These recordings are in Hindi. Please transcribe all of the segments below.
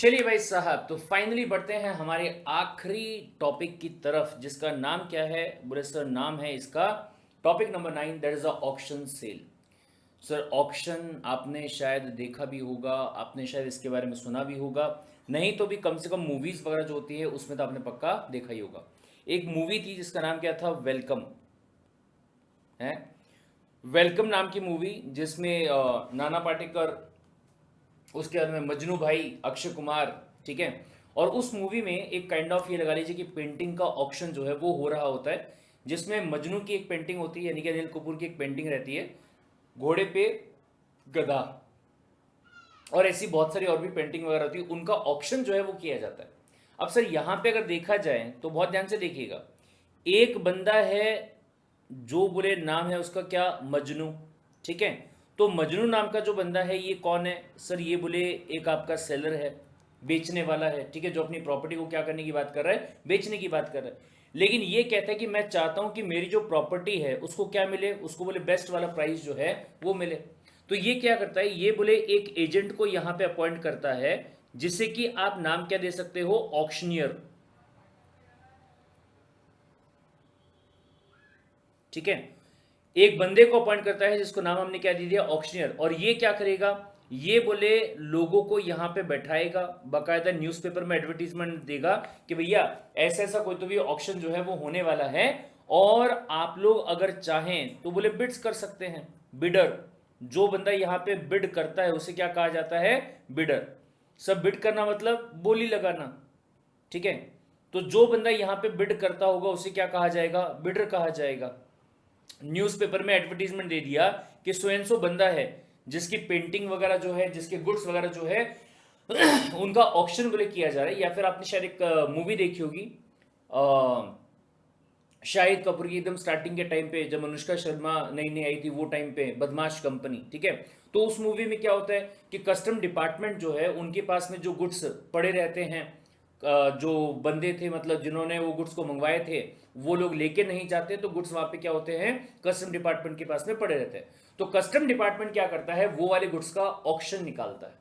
चलिए भाई साहब, तो फाइनली बढ़ते हैं हमारे आखिरी टॉपिक की तरफ, जिसका नाम क्या है बुरे सर? नाम है इसका topic number 9, that is a auction sale. Sir, auction आपने शायद देखा भी होगा, आपने शायद इसके बारे में सुना भी होगा, नहीं तो भी कम से कम मूवीज वगैरह जो होती है उसमें तो आपने पक्का देखा ही होगा। एक मूवी थी जिसका नाम क्या था, वेलकम है। वेलकम नाम की मूवी, जिसमें नाना पाटेकर, उसके बाद में मजनू भाई, अक्षय कुमार, ठीक है। और उस मूवी में एक काइंड ऑफ ये लगा लीजिए कि पेंटिंग का ऑक्शन जो है वो हो रहा होता है, जिसमें मजनू की एक पेंटिंग होती है, यानी कि अनिल कपूर की एक पेंटिंग रहती है, घोड़े पे गधा, और ऐसी बहुत सारी और भी पेंटिंग वगैरह होती है, उनका ऑक्शन जो है वो किया जाता है। अब सर यहाँ पे अगर देखा जाए तो बहुत ध्यान से देखिएगा, एक बंदा है जो बोले नाम है उसका क्या, मजनू, ठीक है। तो मजनू नाम का जो बंदा है ये कौन है सर? ये बोले एक आपका सेलर है, बेचने वाला है, ठीक है, जो अपनी प्रॉपर्टी को क्या करने की बात कर रहा है, बेचने की बात कर रहा है। लेकिन ये कहता है कि मैं चाहता हूं कि मेरी जो प्रॉपर्टी है उसको क्या मिले, उसको बोले बेस्ट वाला प्राइस जो है वो मिले। तो ये क्या करता है, ये बोले एक एजेंट को यहां पे अपॉइंट करता है, जिसे कि आप नाम क्या दे सकते हो, ऑक्शनियर, ठीक है। एक बंदे को अपॉइंट करता है जिसको नाम हमने क्या दे दिया, ऑक्शनियर। और ये क्या करेगा, ये बोले लोगों को यहां पे बैठाएगा, बाकायदा न्यूज़पेपर में एडवर्टीजमेंट देगा कि भैया ऐसा ऐसा कोई तो भी ऑक्शन जो है वो होने वाला है, और आप लोग अगर चाहें तो बोले बिड्स कर सकते हैं। बिडर, जो बंदा यहाँ पे बिड करता है उसे क्या कहा जाता है, बिडर। सब बिड करना मतलब बोली लगाना, ठीक है। तो जो बंदा यहाँ पे बिड करता होगा उसे क्या कहा जाएगा, बिडर कहा जाएगा। न्यूज़पेपर में एडवर्टीजमेंट दे दिया कि सो एंड सो बंदा है जिसकी पेंटिंग वगैरह जो है, जिसके गुड्स वगैरह जो है उनका ऑक्शन बोले किया जा रहा है। या फिर आपने शायद एक मूवी देखी होगी, शाहिद कपूर की, एकदम स्टार्टिंग के टाइम पे जब अनुष्का शर्मा नई नई आई थी वो टाइम पे, बदमाश कंपनी, ठीक है। तो उस मूवी में क्या होता है कि कस्टम डिपार्टमेंट जो है उनके पास में जो गुड्स पड़े रहते हैं, जो बंदे थे मतलब जिन्होंने वो गुड्स को मंगवाए थे, वो लोग लेके नहीं जाते, तो गुड्स वहां पे क्या होते हैं, कस्टम डिपार्टमेंट के पास में पड़े रहते हैं। तो कस्टम डिपार्टमेंट क्या करता है, वो वाले गुड्स का ऑक्शन निकालता है।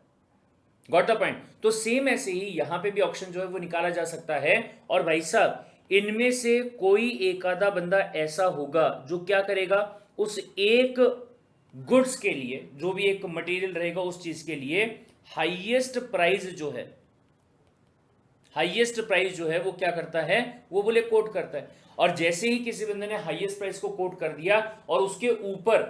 Got the point? तो सेम ऐसे ही यहां पे भी ऑक्शन जो है वो निकाला जा सकता है। और भाई साहब, इनमें से कोई एक आधा बंदा ऐसा होगा जो क्या करेगा, उस एक गुड्स के लिए, जो भी एक मटेरियल रहेगा उस चीज के लिए हाईएस्ट प्राइस जो है, हाईएस्ट प्राइस जो है वो क्या करता है, वो बोले कोट करता है। और जैसे ही किसी बंदे ने हाईएस्ट प्राइस को कोट कर दिया और उसके ऊपर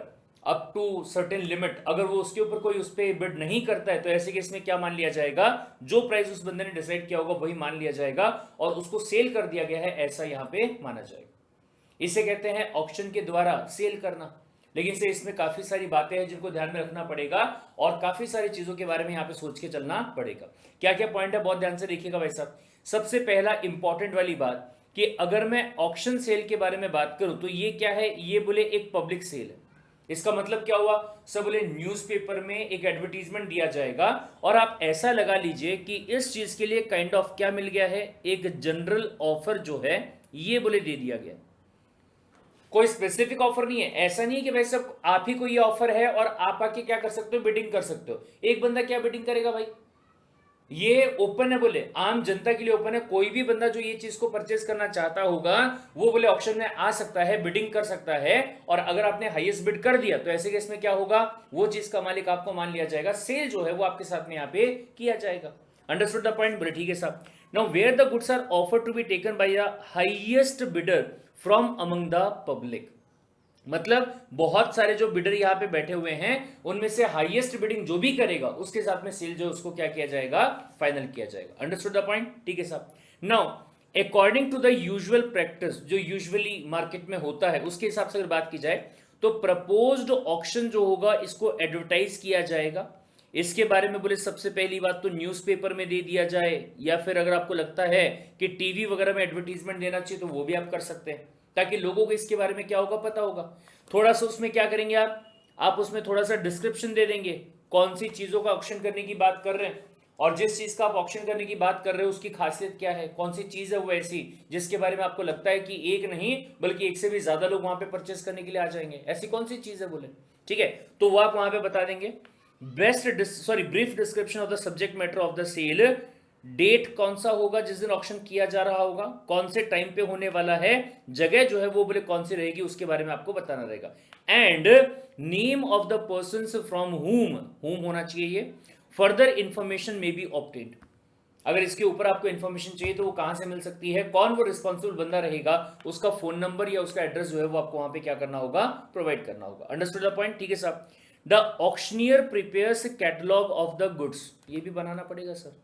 अप टू सर्टेन लिमिट, अगर वो उसके ऊपर कोई उस पर बिड नहीं करता है, तो ऐसे केस में क्या मान लिया जाएगा, जो प्राइस उस बंदे ने डिसाइड किया होगा वही मान लिया जाएगा, और उसको सेल कर दिया गया है, ऐसा यहां पे माना जाएगा। इसे कहते हैं ऑक्शन के द्वारा सेल करना। लेकिन से इसमें काफी सारी बातें हैं जिनको ध्यान में रखना पड़ेगा, और काफी सारी चीजों के बारे में यहाँ पे सोच के चलना पड़ेगा। क्या क्या पॉइंट है, बहुत ध्यान से देखिएगा भाई साहब। सबसे पहला इंपॉर्टेंट वाली बात कि अगर मैं ऑक्शन सेल के बारे में बात करूं तो ये क्या है, ये बोले एक पब्लिक सेल है। इसका मतलब क्या हुआ, सब बोले न्यूज़पेपर में एक एडवर्टीजमेंट दिया जाएगा, और आप ऐसा लगा लीजिए कि इस चीज के लिए काइंड ऑफ क्या मिल गया है, एक जनरल ऑफर जो है ये बोले दे दिया गया। कोई स्पेसिफिक ऑफर नहीं है, ऐसा नहीं है कि भाई सब आप ही को ये ऑफर है और आप आके क्या कर सकते हो, बिडिंग कर सकते हो। एक बंदा क्या बिडिंग करेगा भाई, ये ओपन है, बोले आम जनता के लिए ओपन है। कोई भी बंदा जो ये चीज को परचेस करना चाहता होगा वो बोले ऑप्शन में आ सकता है, बिडिंग कर सकता है। और अगर आपने हाईएस्ट बिड कर दिया तो ऐसे केस में क्या होगा, वो चीज का मालिक आपको मान लिया जाएगा, सेल जो है वो आपके साथ में यहाँ पे किया जाएगा। Understood the point? बोले ठीक है साहब। Now where the goods are offer to be taken by the highest bidder from among the public. मतलब बहुत सारे जो बिडर यहाँ पे बैठे हुए हैं, उनमें से हाईएस्ट बिडिंग जो भी करेगा उसके साथ में सेल जो उसको क्या किया जाएगा, फाइनल किया जाएगा। Understood the point? ठीक है साहब। Now according to the usual practice, जो यूजुअली मार्केट में होता है उसके हिसाब से अगर बात की जाए, तो प्रपोज्ड ऑक्शन जो होगा इसको एडवर्टाइज किया जाएगा। इसके बारे में बोले सबसे पहली बात तो न्यूज़पेपर में दे दिया जाए, या फिर अगर आपको लगता है कि टीवी वगैरह में एडवर्टीजमेंट देना चाहिए तो वो भी आप कर सकते हैं, ताकि लोगों को इसके बारे में क्या होगा, पता होगा। थोड़ा सा उसमें क्या करेंगे आप उसमें थोड़ा सा डिस्क्रिप्शन दे देंगे, कौन सी चीजों का ऑक्शन करने की बात कर रहे हैं, और जिस चीज का आप ऑक्शन करने की बात कर रहे हो उसकी खासियत क्या है, कौन सी चीज है वो ऐसी जिसके बारे में आपको लगता है कि एक नहीं बल्कि एक से भी ज्यादा लोग वहां पे परचेस करने के लिए आ जाएंगे, ऐसी कौन सी चीज है बोले, ठीक है। तो वो आप वहां पे बता देंगे। Brief description of the subject matter of the sale date कौन सा होगा जिस दिन ऑक्शन किया जा रहा होगा, कौन से टाइम पे होने वाला है, जगह जो है वो बोले कौन सी रहेगी, उसके बारे में आपको बताना रहेगा। And name of the person from हुम होना चाहिए ये। फर्दर इंफॉर्मेशन में बी ऑब्टेन्ड, अगर इसके ऊपर आपको इन्फॉर्मेशन चाहिए तो वो कहां से मिल सकती है, कौन वो रिस्पॉन्सिबल बंदा रहेगा, उसका फोन नंबर या उसका एड्रेस जो है वो आपको वहां पे क्या करना होगा, प्रोवाइड करना होगा। अंडरस्टूड द पॉइंट, ठीक है साहब। The auctioneer prepares catalogue of the goods, ये भी बनाना पड़ेगा सर,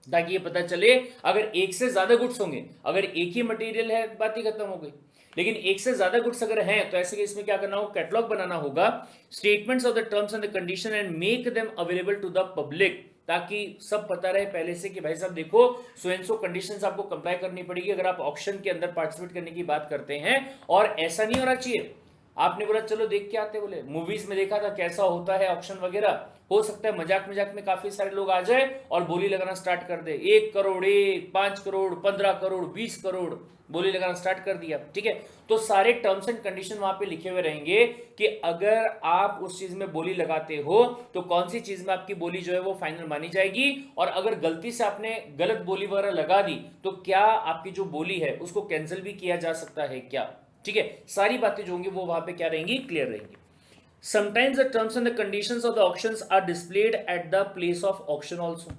ताकि ये पता चले अगर एक से ज्यादा गुड्स होंगे, अगर एक ही मटेरियल है बात ही खत्म हो गई, लेकिन एक से ज्यादा गुड्स अगर हैं तो ऐसे केस में क्या करना होगा, कैटलॉग बनाना होगा, statements of the terms and the condition and make them available to the public, ताकि सब पता रहे पहले से कि भाई साहब देखो सो एंड सो कंडीशंस आपको कंप्लाई करनी पड़ेगी अगर आप ऑक्शन के अंदर पार्टिसिपेट करने की बात करते हैं। और ऐसा नहीं होना चाहिए आपने बोला चलो देख के आते, बोले मूवीज में देखा था कैसा होता है ऑक्शन वगैरह, हो सकता है मजाक मजाक में काफी सारे लोग आ जाए और बोली लगाना स्टार्ट कर दे, 1 करोड़ 1, 5 करोड़ 15 करोड़ 20 करोड़ बोली लगाना स्टार्ट कर दिया, ठीक है। तो सारे टर्म्स एंड कंडीशन वहां पे लिखे हुए रहेंगे कि अगर आप उस चीज में बोली लगाते हो तो कौन सी चीज में आपकी बोली जो है वो फाइनल मानी जाएगी, और अगर गलती से आपने गलत बोली वगैरह लगा दी तो क्या आपकी जो बोली है उसको कैंसिल भी किया जा सकता है क्या, ठीक है। सारी बातें जो होंगी वो वहां पे क्या रहेंगी, क्लियर रहेंगी। Sometimes the terms and the conditions of the auctions are displayed at the place of auction also,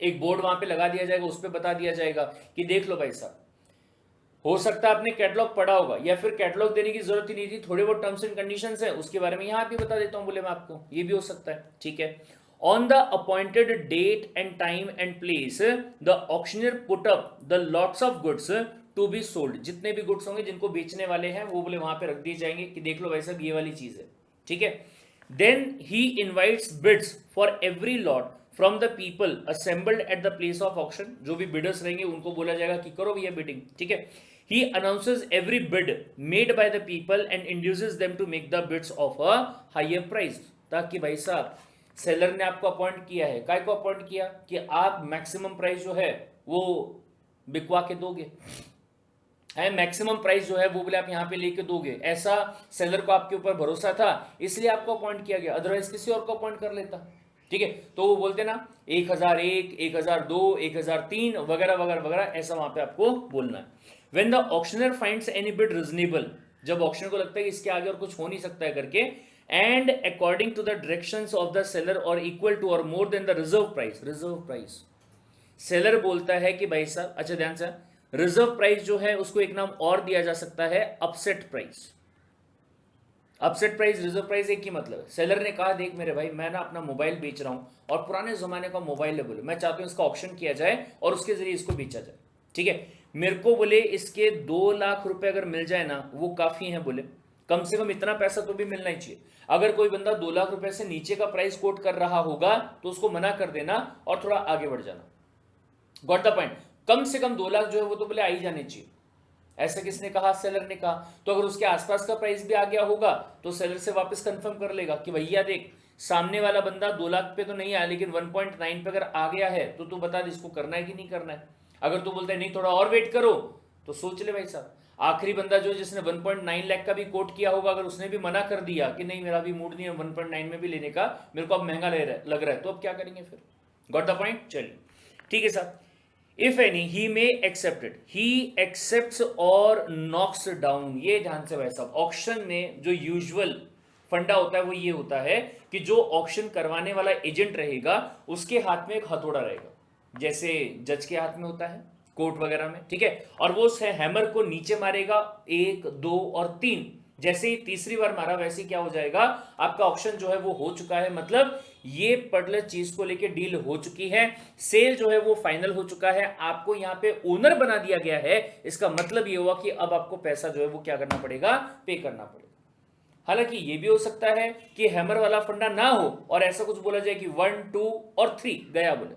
एक बोर्ड वहां पे लगा दिया जाएगा, उस पे बता दिया जाएगा कि देख लो भाई साहब, हो सकता है आपने कैटलॉग पढ़ा होगा या फिर कैटलॉग देने की जरूरत ही नहीं थी, थोड़े बहुत टर्म्स एंड कंडीशंस है उसके बारे में यहां भी बता देता हूं, बोले मैं आपको, ये भी हो सकता है, ठीक है। On the appointed date and time and place the auctioneer put up the lots of goods to be sold, जितने भी गुड्स होंगे जिनको बेचने वाले हैं वो बोले वहां पे रख दिए जाएंगे कि देख लो भाई साहब ये वाली चीज है, ठीक है। Then he invites bids for every lot from the people assembled at the place of auction, जो भी बिडर्स रहेंगे उनको बोला जाएगा कि करो भैया बिडिंग, ठीक है। He announces every bid made by the people and induces them to make the bids of a higher price, ताकि भाई साहब सेलर ने आपको अपॉइंट किया है, काय को अपॉइंट किया कि आप मैक्सिमम प्राइस जो है वो बिकवा के दोगे, है मैक्सिमम प्राइस जो है वो बोले आप यहां पे लेके दोगे, ऐसा सेलर को आपके ऊपर भरोसा था इसलिए आपको अपॉइंट किया गया, अदरवाइज किसी और को अपॉइंट कर लेता, ठीक है। तो वो बोलते ना 1001, 1002, 1003 वगैरह वगैरह वगैरह, ऐसा वहां पे आपको बोलना है। When the auctioneer finds any bid reasonable, जब ऑक्शनर को लगता है कि इसके आगे और कुछ हो नहीं सकता है करके, and according to the directions of the seller or equal to or more than the reserve price, seller बोलता है कि भाई साहब, अच्छा ध्यान से, रिजर्व प्राइस जो है उसको एक नाम और दिया जा सकता है upset price. Upset price reserve price एक ही मतलब है। सेलर ने कहा देख मेरे भाई मैं ना अपना मोबाइल बेच रहा हूं और पुराने जमाने का मोबाइल है, बोले मैं चाहता हूं इसका ऑक्शन किया जाए और उसके जरिए इसको बेचा जाए, ठीक है। मेरे को बोले इसके 2 लाख रुपए अगर मिल जाए ना वो काफी है, बोले कम से कम इतना पैसा तो भी मिलना ही चाहिए। अगर कोई बंदा 2 लाख रुपए से नीचे का प्राइस कोट कर रहा होगा तो उसको मना कर देना और थोड़ा आगे बढ़ जाना, गॉट द पॉइंट। कम से कम 2 लाख जो है वो तो बोले आ ही जाने चाहिए, ऐसा किसने कहा, सेलर ने कहा। तो अगर उसके आसपास का प्राइस भी आ गया होगा तो सेलर से वापस कंफर्म कर लेगा कि भैया देख सामने वाला बंदा 2 लाख पे तो नहीं आया लेकिन 1.9 पे अगर आ गया है तो तू बता दे इसको करना है कि नहीं करना है। अगर तू बोलता है नहीं थोड़ा और वेट करो तो सोच ले भाई साहब, आखिरी बंदा जो जिसने 1.9 लाख का भी कोट किया होगा अगर उसने भी मना कर दिया कि नहीं मेरा भी मूड नहीं है 1.9 में भी लेने का, मेरे को अब महंगा लग रहा है, तो अब क्या करेंगे फिर, गॉट द पॉइंट। चलिए ठीक है साहब। If any he may accepted, he accepts और नॉक्स डाउन, ये ध्यान से भाई साहब, ऑक्शन में जो यूजुअल फंडा होता है वो ये होता है कि जो ऑक्शन करवाने वाला एजेंट रहेगा उसके हाथ में एक हथौड़ा रहेगा, जैसे जज के हाथ में होता है कोर्ट वगैरह में, ठीक है। और वो उस हैमर को नीचे मारेगा 1, 2 और 3, जैसे ही तीसरी बार मारा वैसे ही क्या हो जाएगा, आपका ऑक्शन जो है वो हो चुका है, मतलब ये पर्टिकुलर चीज को लेके डील हो चुकी है, सेल जो है वो फाइनल हो चुका है, आपको यहाँ पे ओनर बना दिया गया है। इसका मतलब ये हुआ कि अब आपको पैसा जो है वो क्या करना पड़ेगा, पे करना पड़ेगा। हालांकि ये भी हो सकता है कि हैमर वाला फंडा ना हो और ऐसा कुछ बोला जाए कि 1, 2 और 3 गया बोले,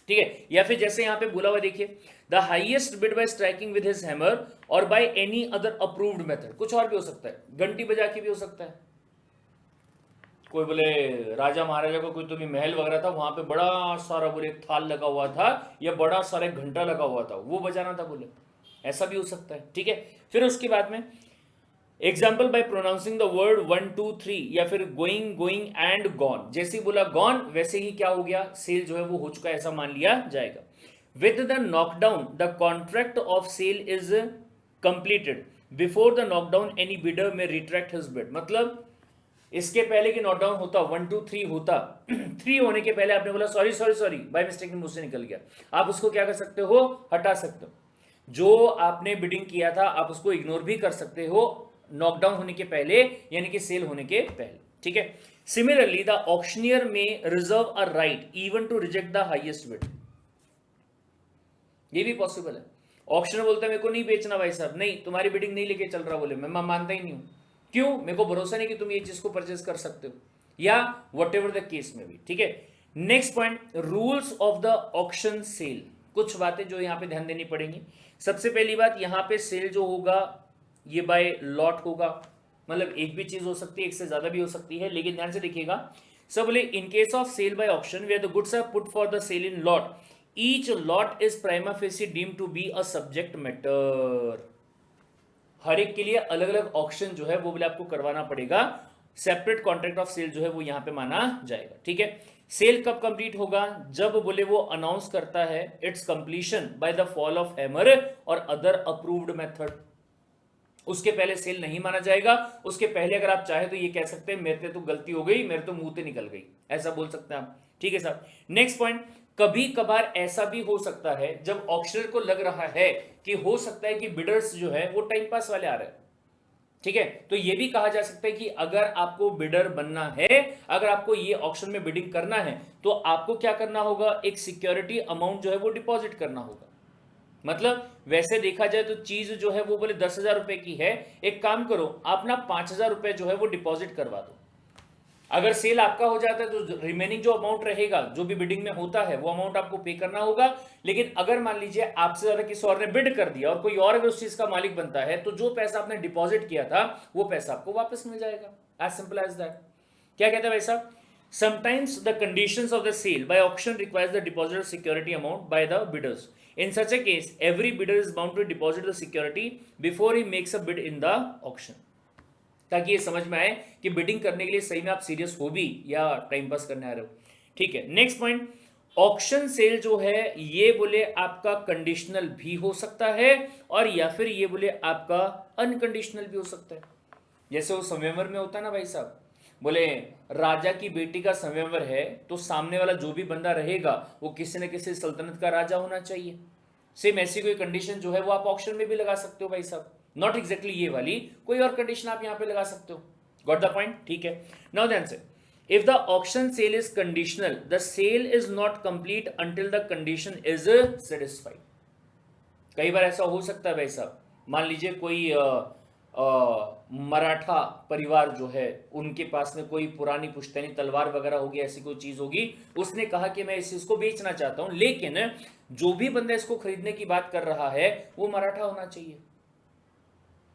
ठीक है। या फिर जैसे यहां पे बोला हुआ देखिए, the highest bid by striking with his hammer और by any other approved method, कुछ और भी हो सकता है, घंटी बजा के भी हो सकता है। कोई बोले राजा महाराजा को कोई तो भी महल वगैरह था, वहां पे बड़ा सारा बोले थाल लगा हुआ था या बड़ा सारा घंटा लगा हुआ था, वो बजाना था बोले, ऐसा भी हो सकता है, ठीक है। फिर उसके बाद में example bye pronouncing the word 1 2 3 या फिर गोइंग गोइंग एंड गॉन, जैसे ही बोला गॉन वैसे ही क्या हो गया, सेल जो है वो हो चुका है, ऐसा मान लिया जाएगा। With the knockdown the contract of sale is completed, before the knockdown any bidder may retract his bid, मतलब इसके पहले कि नॉकडाउन होता 1 2 3 होता 3 होने के पहले आपने बोला sorry sorry sorry by mistake मुझसे निकल गया, आप उसको क्या कर सकते हो, हटा सकते हो। जो आपने बिडिंग किया था आप उसको इग्नोर भी कर सकते हो नॉकडाउन होने के पहले, यानी कि सेल होने के पहले, ठीक है। Similarly the auctioneer may reserve a right even to reject the highest bid, ये भी पॉसिबल है। ऑक्शनर बोलता है मेरे को नहीं बेचना भाई साहब, नहीं तुम्हारी बिडिंग नहीं लेके चल रहा, बोले मैं मानता ही नहीं हूं, क्यों, मेरे को भरोसा नहीं कि तुम ये चीज को परचेज कर सकते हो, या वट एवर द केस में भी, ठीक है। Next point, rules of the auction sale, कुछ बातें जो यहां पे ध्यान देनी पड़ेंगी। सबसे पहली बात, यहां पे सेल जो होगा ये बाय लॉट होगा, मतलब एक भी चीज हो सकती है, एक से ज्यादा भी हो सकती है, लेकिन ध्यान से देखिएगा। सब बोले in case of sale by auction where the goods are put for the sale in lot, each lot is prima facie deemed to be a subject matter. हर एक के लिए अलग अलग ऑक्शन जो है वो बोले आपको करवाना पड़ेगा, सेपरेट कॉन्ट्रैक्ट ऑफ सेल जो है वो यहां पे माना जाएगा, ठीक है। सेल कब कंप्लीट होगा, जब बोले वो अनाउंस करता है it's completion by the fall of hammer और अदर अप्रूव्ड मेथड, उसके पहले सेल नहीं माना जाएगा। उसके पहले अगर आप चाहे तो ये कह सकते हैं मेरे से तो गलती हो गई, मेरे तो मुंह से निकल गई, ऐसा बोल सकते हैं आप, ठीक है साहब। नेक्स्ट पॉइंट, कभी कभार ऐसा भी हो सकता है जब ऑक्शनर को लग रहा है कि हो सकता है कि बिडर्स जो है वो टाइम पास वाले आ रहे हैं, ठीक है, तो ये भी कहा जा सकता है कि अगर आपको बिडर बनना है, अगर आपको ये ऑक्शन में बिडिंग करना है, तो आपको क्या करना होगा, एक सिक्योरिटी अमाउंट जो है वो डिपॉजिट करना होगा। मतलब वैसे देखा जाए तो चीज जो है वो बोले 10,000 रुपए की है, एक काम करो आप ना 5,000 रुपए जो है वो डिपॉजिट करवा दो, अगर सेल आपका हो जाता है तो रिमेनिंग जो अमाउंट रहेगा जो भी बिडिंग में होता है वो अमाउंट आपको पे करना होगा। लेकिन अगर मान लीजिए आपसे ज्यादा किसी और ने बिड कर दिया और कोई और अगर उस चीज का मालिक बनता है, तो जो पैसा आपने डिपॉजिट किया था वो पैसा आपको वापस मिल जाएगा, एज सिंपल एज दैट। क्या कहता है भाई साहब, sometimes the conditions of the sale by auction requires the deposit of security amount by the bidders. In such a case, every bidder is bound to deposit the security before he makes a bid in the auction, ताकि ये समझ में आए कि बिडिंग करने के लिए सही में आप सीरियस हो भी या टाइम पास करने आ रहे हो, ठीक है। नेक्स्ट पॉइंट, ऑक्शन सेल जो है ये बोले आपका कंडीशनल भी हो सकता है और या फिर ये बोले आपका अनकंडीशनल भी हो सकता है। जैसे वो संयमवर में होता है ना भाई साहब, बोले राजा की बेटी का संयमवर है तो सामने वाला जो भी बंदा रहेगा वो किसी न किसी सल्तनत का राजा होना चाहिए। सेम ऐसी कोई कंडीशन जो है वो आप ऑक्शन में भी लगा सकते हो भाई साहब, नॉट एग्जैक्टली ये वाली, कोई और कंडीशन आप यहां पे लगा सकते हो। गॉट द पॉइंट, ठीक है। नाउ ध्यान से, if the auction sale is conditional the sale is not complete until the condition is satisfied. कई बार ऐसा हो सकता है भाई साहब, मान लीजिए कोई मराठा परिवार जो है उनके पास में कोई पुरानी पुश्तैनी तलवार वगैरह होगी, ऐसी कोई चीज होगी, उसने कहा कि मैं इस चीज को बेचना चाहता हूं, लेकिन जो भी बंदा इसको खरीदने की बात कर रहा है वो मराठा होना चाहिए।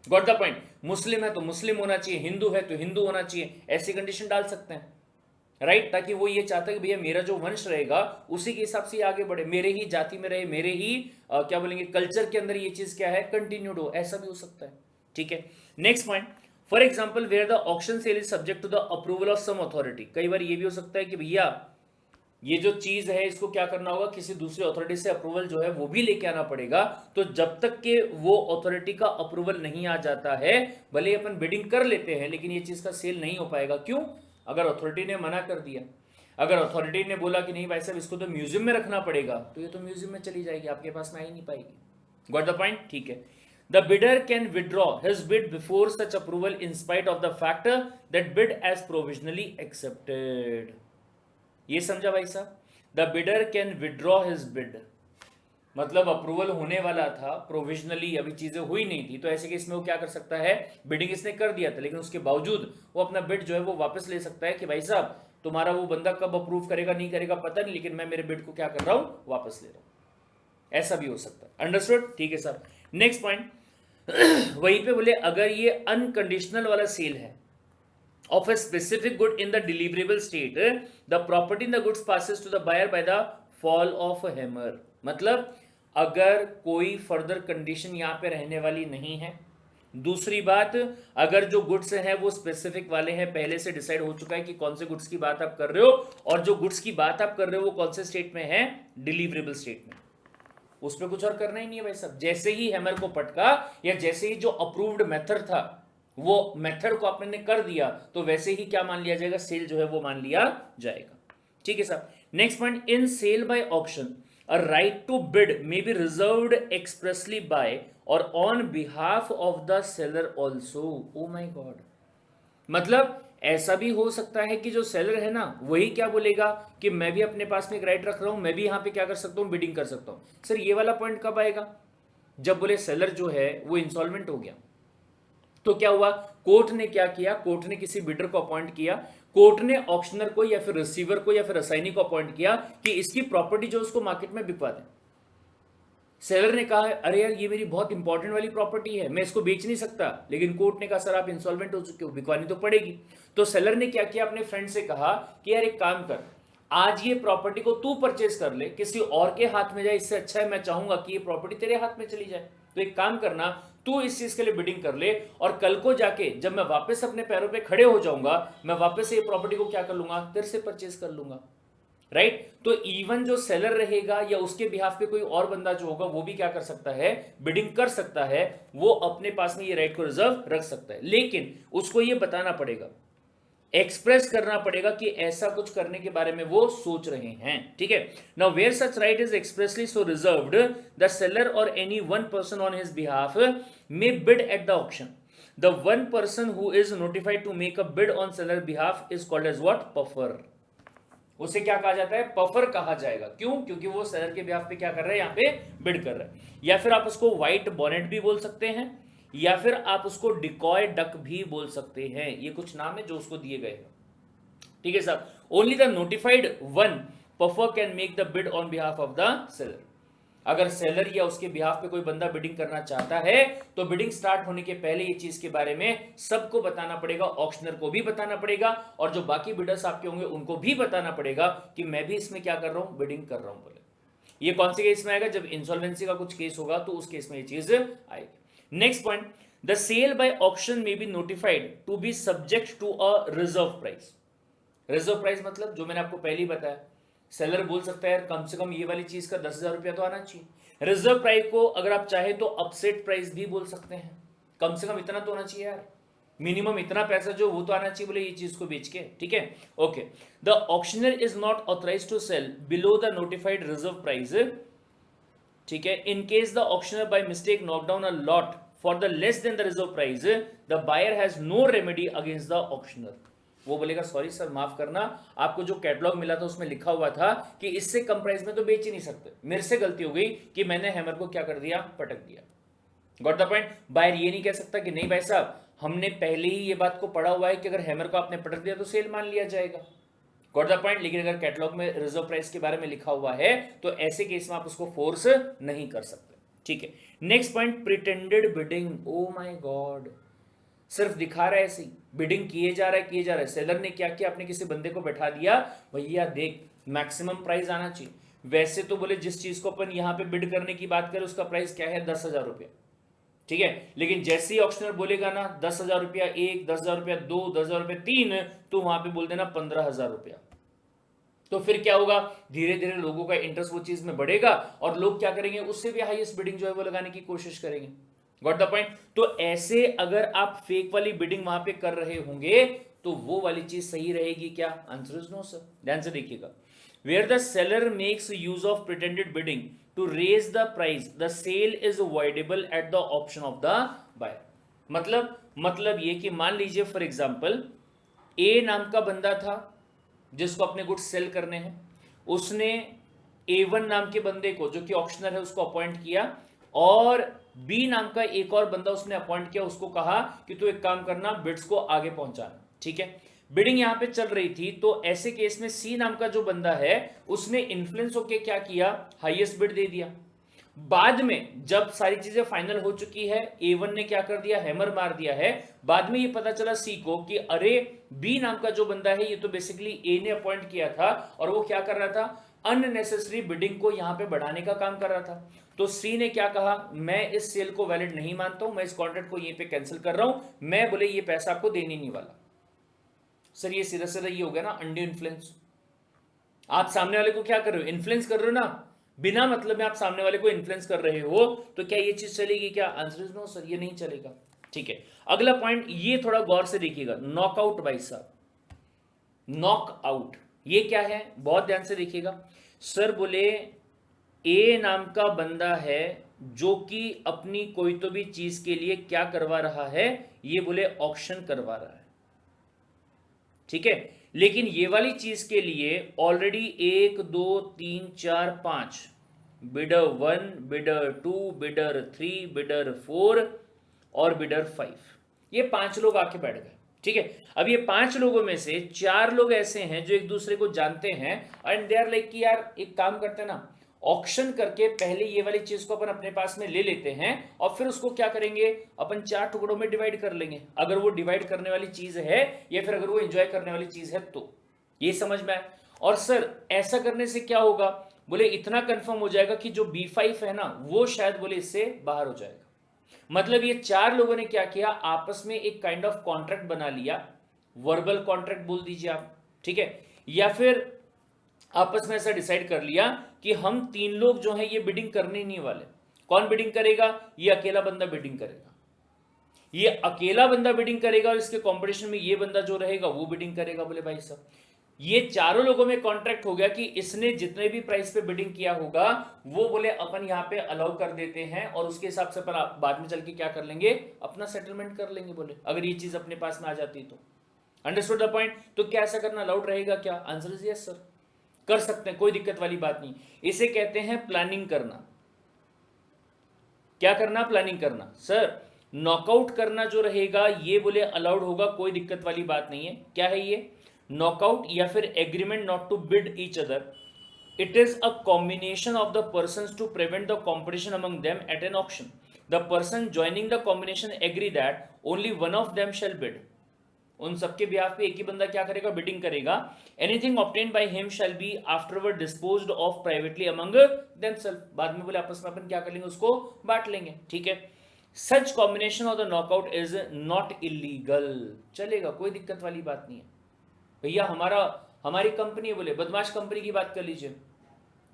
गॉट द पॉइंट, मुस्लिम है तो मुस्लिम होना चाहिए, हिंदू है तो हिंदू होना चाहिए, ऐसी कंडीशन डाल सकते हैं, राइट, ताकि वो ये चाहता है कि भैया मेरा जो वंश रहेगा उसी के हिसाब से आगे बढ़े, मेरे ही जाति में रहे, मेरे ही क्या बोलेंगे कल्चर के अंदर ये चीज क्या है कंटिन्यूड हो, ऐसा भी हो सकता है, ठीक है। Next point, for example where the auction sale is subject to the approval of some authority. कई बार ये भी हो सकता है कि भैया ये जो चीज है इसको क्या करना होगा, किसी दूसरी अथॉरिटी से अप्रूवल जो है वो भी लेके आना पड़ेगा, तो जब तक के वो अथॉरिटी का अप्रूवल नहीं आ जाता है, भले अपन बिडिंग कर लेते हैं लेकिन ये चीज का सेल नहीं हो पाएगा। क्यों, अगर अथॉरिटी ने मना कर दिया, अगर अथॉरिटी ने बोला कि नहीं भाई साहब इसको तो म्यूजियम में रखना पड़ेगा, तो ये तो म्यूजियम में चली जाएगी, आपके पास में आ ही नहीं पाएगी। गॉट द पॉइंट, ठीक है। The bidder can withdraw his bid before such approval in spite of the fact that bid as provisionally accepted. ये समझा भाई साहब, the bidder can withdraw his bid, मतलब अप्रूवल होने वाला था प्रोविजनली, अभी चीजें हुई नहीं थी, तो ऐसे केस में वो क्या कर सकता है, बिडिंग इसने कर दिया था लेकिन उसके बावजूद वो अपना बिड जो है वो वापस ले सकता है कि भाई साहब तुम्हारा वो बंदा कब अप्रूव करेगा नहीं करेगा पता नहीं, लेकिन मैं मेरे बिड को क्या कर रहा हूं, वापस ले रहा हूं, ऐसा भी हो सकता है। अंडरस्टूड, ठीक है सर। नेक्स्ट पॉइंट, वहीं पे बोले अगर ये अनकंडीशनल वाला सेल है of a specific good in the deliverable state, the property in the goods passes to the buyer by the fall of a hammer। मतलब अगर कोई फर्दर कंडीशन यहाँ पे रहने वाली नहीं है दूसरी बात, अगर जो गुड्स हैं वो स्पेसिफिक वाले हैं, पहले से डिसाइड हो चुका है कि कौन से गुड्स की बात आप कर रहे हो, और जो गुड्स की बात आप कर रहे हो वो कौन से स्टेट में है, डिलीवरेबल स्टेट में, उसमें कुछ और करना ही नहीं है भाई साहब। जैसे ही हैमर को पटका या जैसे ही जो अप्रूव्ड मेथड था वो मेथड को आपने कर दिया, तो वैसे ही क्या मान लिया जाएगा, सेल जो है वो मान लिया जाएगा। ठीक है साहब। Next point, in sale by auction a right to bid may be reserved expressly by or on behalf of the seller also. Oh my god, मतलब ऐसा भी हो सकता है कि जो सेलर है ना वही क्या बोलेगा कि मैं भी अपने पास में एक राइट रख रहा हूं, मैं भी यहां पे क्या कर सकता हूं, बिडिंग कर सकता हूं। सर ये वाला पॉइंट कब आएगा, जब बोले सेलर जो है वो इंसॉल्वेंट हो गया। तो क्या हुआ, कोर्ट ने क्या किया, कोर्ट ने किसी बिडर को अपॉइंट किया, कोर्ट ने ऑक्शनर को या फिर रिसीवर को या फिर असाइनी को अपॉइंट किया कि इसकी प्रॉपर्टी जो उसको मार्केट में बिकवा दें। सेलर ने कहा अरे यार ये मेरी बहुत इंपॉर्टेंट वाली प्रॉपर्टी है, मैं इसको बेच नहीं सकता, लेकिन कोर्ट ने कहा सर आप इंसॉल्वेंट हो चुके हो, बिकवानी तो पड़ेगी। तो सेलर ने क्या किया, अपने फ्रेंड से कहा कि यार एक काम कर, आज ये प्रॉपर्टी को तू परचेज कर ले, किसी और के हाथ में जाए, इससे अच्छा है मैं चाहूंगा कि ये प्रॉपर्टी तेरे हाथ में चली जाए। तो एक काम करना, तू इस चीज के लिए बिडिंग कर ले, और कल को जाके जब मैं वापस अपने पैरों पे खड़े हो जाऊंगा, मैं वापस से ये प्रॉपर्टी को क्या कर लूंगा, तेरे से परचेज कर लूंगा। राइट। तो इवन जो सेलर रहेगा या उसके बिहाफ पे कोई और बंदा जो होगा वो भी क्या कर सकता है, बिडिंग कर सकता है, वो अपने पास में ये राइट को रिजर्व रख सकता है, लेकिन उसको ये बताना पड़ेगा, एक्सप्रेस करना पड़ेगा कि ऐसा कुछ करने के बारे में वो सोच रहे हैं। ठीक है। Now where such right is expressly so reserved, the seller और any one person on his behalf may bid at the auction. The one person who is notified to make a bid on seller behalf is called as what, puffer. उसे क्या कहा जाता है, पफर कहा जाएगा। क्यों, क्योंकि वो सेलर के बिहाफ पे क्या कर रहा है, यहाँ पे बिड कर रहा है। या फिर आप उसको व्हाइट बॉनेट भी बोल सकते हैं, या फिर आप उसको डिकॉय डक भी बोल सकते हैं, ये कुछ नाम है जो उसको दिए गए हैं। ठीक है साहब। Only the notified one puffer can make the bid on behalf of the seller. अगर सेलर या उसके बिहाफ पे कोई बंदा बिडिंग करना चाहता है तो बिडिंग स्टार्ट होने के पहले ये चीज के बारे में सबको बताना पड़ेगा, ऑक्शनर को भी बताना पड़ेगा, और जो बाकी बिडर्स आपके होंगे उनको भी बताना पड़ेगा कि मैं भी इसमें क्या कर रहा हूं, बिडिंग कर रहा हूं बोले। ये कौन से केस में आएगा, जब इंसॉल्वेंसी का कुछ केस होगा तो उस केस में ये चीज आएगी। Next point, the sale by auction में be notified to be subject to a reserve price. Reserve price मतलब जो मैंने आपको पहले ही बताया, सेलर बोल सकता है यार कम से कम ये वाली चीज का 10,000 रुपया तो आना चाहिए। रिजर्व प्राइस को अगर आप चाहे तो अपसेट प्राइस भी बोल सकते हैं, कम से कम इतना तो होना चाहिए यार, मिनिमम इतना पैसा जो वो तो आना चाहिए बोले ये चीज को बेच के। ठीक है, okay. The auctioneer is not authorized to sell below the notified reserve price. ठीक है, in case the auctioneer by mistake knock down a lot for the less than the reserve price, the buyer has no remedy against the auctioneer. वो बोलेगा सॉरी सर माफ करना, आपको जो कैटलॉग मिला था उसमें लिखा हुआ था कि इससे कम प्राइस में तो बेच ही नहीं सकते, मेरे से गलती हो गई कि मैंने हैमर को क्या कर दिया, पटक दिया। Got the point. बायर ये नहीं कह सकता कि नहीं भाई साहब हमने पहले ही ये बात को पढ़ा हुआ है कि अगर हैमर को आपने पटक दिया तो सेल मान लिया जाएगा। Got the point. लेकिन अगर कैटलॉग में रिजर्व प्राइस के बारे में लिखा हुआ है तो ऐसे केस में आप उसको फोर्स नहीं कर सकते। ठीक है। Next point, pretended bidding. Oh my God, सिर्फ दिखा रहा है ऐसे ही, बिडिंग किए जा रहा है। सेलर ने क्या किया, अपने किसी बंदे को बैठा दिया, भैया देख मैक्सिमम प्राइस आना चाहिए। वैसे तो बोले जिस चीज को अपन यहां पे बिड करने की बात करें उसका प्राइस क्या है, 10,000 रुपया। ठीक है, लेकिन जैसे ही ऑक्शनर बोलेगा ना 10,000 रुपया एक, 10,000 रुपया दो, 10,000 रुपया तीन, तो वहां पे बोल देना 15,000 रुपया। तो फिर क्या होगा, धीरे धीरे लोगों का इंटरेस्ट वो चीज में बढ़ेगा और लोग क्या करेंगे, उससे भी हाईएस्ट बिडिंग जो है वो लगाने की कोशिश करेंगे। Got the point. तो ऐसे अगर आप फेक वाली बिडिंग वहां पे कर रहे होंगे तो वो वाली चीज सही रहेगी क्या, आंसर इज नो सर। ध्यान से देखिएगा, where the seller makes use of pretended bidding to raise the price, the sale is avoidable at the option of the buyer. मतलब ये कि मान लीजिए फॉर एग्जांपल ए नाम का बंदा था जिसको अपने गुड्स सेल करने हैं, उसने A1 नाम के बंदे को जो कि ऑक्शनर है उसको अपॉइंट किया, और बी नाम का एक और बंदा उसने अपॉइंट किया, उसको कहा कि तू एक काम करना बिड्स को आगे पहुंचाना। ठीक है, बिडिंग यहां पे चल रही थी, तो ऐसे केस में सी नाम का जो बंदा है उसने इन्फ्लुएंस होकर क्या किया, हाईएस्ट बिड दे दिया। बाद में जब सारी चीजें फाइनल हो चुकी है, A1 ने क्या कर दिया, हैमर मार दिया है, बाद में ये पता चला सी को कि अरे बी नाम का जो बंदा है ये तो बेसिकली ए ने अपॉइंट किया था और वो क्या कर रहा था, अननेसेसरी बिडिंग को यहां पे बढ़ाने का काम कर रहा था। तो सी ने क्या कहा, मैं इस सेल को वैलिड नहीं मानता हूं, मैं इस कॉन्ट्रैक्ट को यहीं पे कैंसिल कर रहा हूं, मैं बोले ये पैसा आपको देने नहीं वाला। सर ये सीधा सीधा ये हो गया ना अनड्यू इन्फ्लुएंस। आप सामने वाले को क्या कर रहे हो, इन्फ्लुएंस कर रहे हो ना, बिना मतलब में आप सामने वाले को इन्फ्लुएंस कर रहे हो, तो क्या ये चीज चलेगी क्या? आंसर इज नो सर, ये नहीं चलेगा। ठीक है, अगला पॉइंट ये थोड़ा गौर से देखिएगा, नॉकआउट भाई साहब, नॉकआउट ये क्या है, बहुत ध्यान से देखिएगा। सर बोले ए नाम का बंदा है जो कि अपनी कोई तो भी चीज के लिए क्या करवा रहा है, ये बोले ऑक्शन करवा रहा है, ठीक है। लेकिन ये वाली चीज के लिए already 1 2 3 4 5 bidder 1, bidder 2, bidder 3, bidder 4 और बिडर 5, ये 5 लोग आके बैठ गए, ठीक है। अब ये 5 लोगों में से 4 लोग ऐसे हैं जो एक दूसरे को जानते हैं एंड दे आर लाइक कि यार एक काम करते हैं ना, ऑक्शन करके पहले ये वाली चीज को अपन अपने पास में ले लेते हैं और फिर उसको क्या करेंगे, अपन 4 टुकड़ों में डिवाइड कर लेंगे, अगर वो डिवाइड करने वाली चीज है या फिर अगर वो एंजॉय करने वाली चीज है तो। ये समझ में आए? और सर ऐसा करने से क्या होगा, बोले इतना कंफर्म हो जाएगा कि जो B5 है ना वो शायद बोले इससे बाहर हो जाएगा। मतलब ये 4 लोगों ने क्या किया, आपस में एक काइंड ऑफ कॉन्ट्रैक्ट बना लिया, वर्बल कॉन्ट्रैक्ट बोल दीजिए आप, ठीक है, या फिर आपस में ऐसा डिसाइड कर लिया कि हम 3 लोग जो हैं ये बिडिंग करने नहीं वाले। कौन बिडिंग करेगा, ये अकेला बंदा बिडिंग करेगा, ये अकेला बंदा बिडिंग करेगा और इसके कंपटीशन में ये बंदा जो रहेगा वो बिडिंग करेगा। बोले भाई साहब ये चारों लोगों में कॉन्ट्रैक्ट हो गया कि इसने जितने भी प्राइस पे बिडिंग किया होगा वो बोले अपन यहाँ पे अलाउ कर देते हैं और उसके हिसाब से अपन बाद में चल के क्या कर लेंगे, अपना सेटलमेंट कर लेंगे, बोले अगर ये चीज अपने पास में आ जाती तो। Understood the point? तो क्या ऐसा करना अलाउड रहेगा क्या? आंसर इज यस सर, कर सकते हैं, कोई दिक्कत वाली बात नहीं। इसे कहते हैं प्लानिंग करना। क्या करना? प्लानिंग करना। सर नॉकआउट करना जो रहेगा ये बोले अलाउड होगा, कोई दिक्कत वाली बात नहीं है। क्या है ये? नॉकआउट या फिर agreement not to bid each other, it is a combination of the persons to prevent the competition among them at an auction. The person joining the combination agree that only one of them shall bid. उन सबके बिहाफ पे एक ही बंदा क्या करेगा, बिडिंग करेगा। Anything obtain by him shall be afterward disposed of privately among themself. बाद में बोले आपस में अपन क्या कर लेंगे, उसको बांट लेंगे, ठीक है। Such combination of the knockout is not illegal, चलेगा, कोई दिक्कत वाली बात नहीं है भैया। हमारी कंपनी है, बोले बदमाश कंपनी की बात कर लीजिए,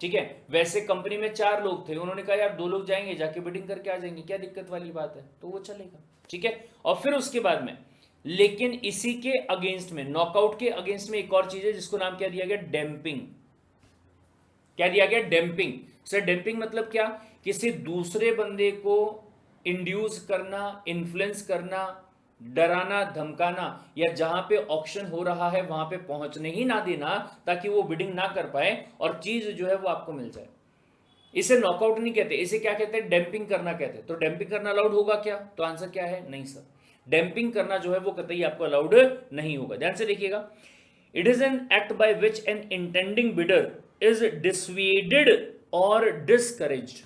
ठीक है। वैसे कंपनी में 4 लोग थे, उन्होंने कहा यार 2 लोग जाएंगे, जाके बिडिंग करके आ जाएंगे, क्या दिक्कत वाली बात है, तो वो चलेगा, ठीक है। और फिर उसके बाद में लेकिन इसी के अगेंस्ट में, नॉकआउट के अगेंस्ट में एक और चीज है जिसको नाम क्या दिया गया, डैंपिंग। क्या दिया गया? डैंपिंग। सर डैंपिंग मतलब क्या? किसी दूसरे बंदे को इंड्यूस करना, इन्फ्लुएंस करना, डराना, धमकाना, या जहां पे ऑक्शन हो रहा है वहां पे पहुंचने ही ना देना ताकि वो बिडिंग ना कर पाए और चीज जो है वो आपको मिल जाए। इसे नॉकआउट नहीं कहते, इसे क्या कहते हैं, डैंपिंग करना कहते हैं। तो डैंपिंग करना अलाउड होगा क्या? तो आंसर क्या है, नहीं सर, डैंपिंग करना जो है वो कतई आपको अलाउड नहीं होगा। ध्यान से देखिएगा, it is an act by which N intending bidder is dissuaded और डिस्करेज्ड।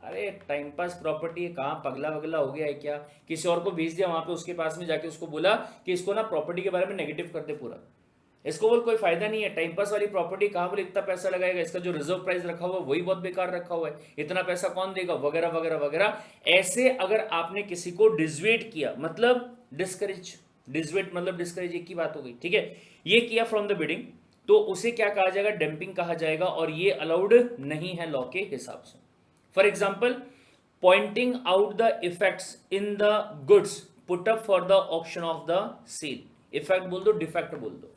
अरे टाइम पास प्रॉपर्टी है, कहाँ पगला वगला हो गया है क्या? किसी और को भेज दिया वहां पे, उसके पास में जाके उसको बोला कि इसको ना प्रॉपर्टी के बारे में नेगेटिव कर दे पूरा, इसको बोल कोई फायदा नहीं है, टाइम पास वाली प्रॉपर्टी, कहाँ बोले इतना पैसा लगाएगा, इसका जो रिजर्व प्राइस रखा हुआ है वही बहुत बेकार रखा हुआ है, इतना पैसा कौन देगा, वगैरह वगैरह वगैरह। ऐसे अगर आपने किसी को डिसवेट किया, मतलब डिस्करेज, डिसवेट मतलब डिस्करेज, एक ही बात हो गई, ठीक है, ये किया फ्रॉम द बिडिंग, तो उसे क्या कहा जाएगा, डैंपिंग कहा जाएगा, और ये अलाउड नहीं है लॉ के हिसाब से। For example, pointing out the effects in the goods put up for the auction of the sale. Effect बोल दो, डिफेक्ट बोल दो,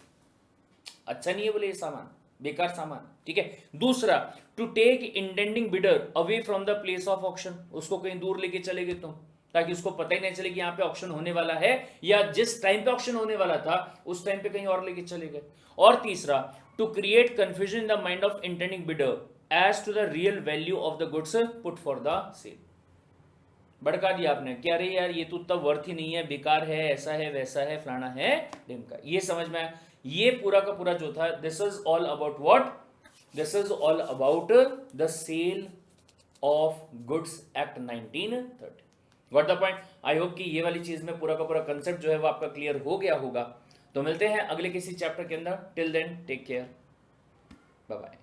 अच्छा नहीं है बोले ये सामान, बेकार सामान, ठीक है। दूसरा, to take intending bidder away from the place of auction, उसको कहीं दूर लेके चले गए तुम, ताकि उसको पता ही नहीं चले कि यहाँ पे ऑक्शन होने वाला है, या जिस टाइम पे ऑक्शन होने वाला था उस टाइम पे कहीं और लेके चले गए। और तीसरा, to create confusion in the mind of intending bidder as to the real value of the goods put for the sale. भड़का दिया आपने कि अरे यार ये तो उतना वर्थ ही नहीं है, बेकार है, ऐसा है, वैसा है, फलाना है, ढिमका। ये समझ में आया? ये पूरा का पूरा जो था, this is all about what, this is all about the sale of goods act 1930। What the point? I hope कि ये वाली चीज में पूरा का पूरा कंसेप्ट जो है वो आपका क्लियर हो गया होगा। तो मिलते हैं अगले किसी चैप्टर के अंदर, till then take care, bye bye.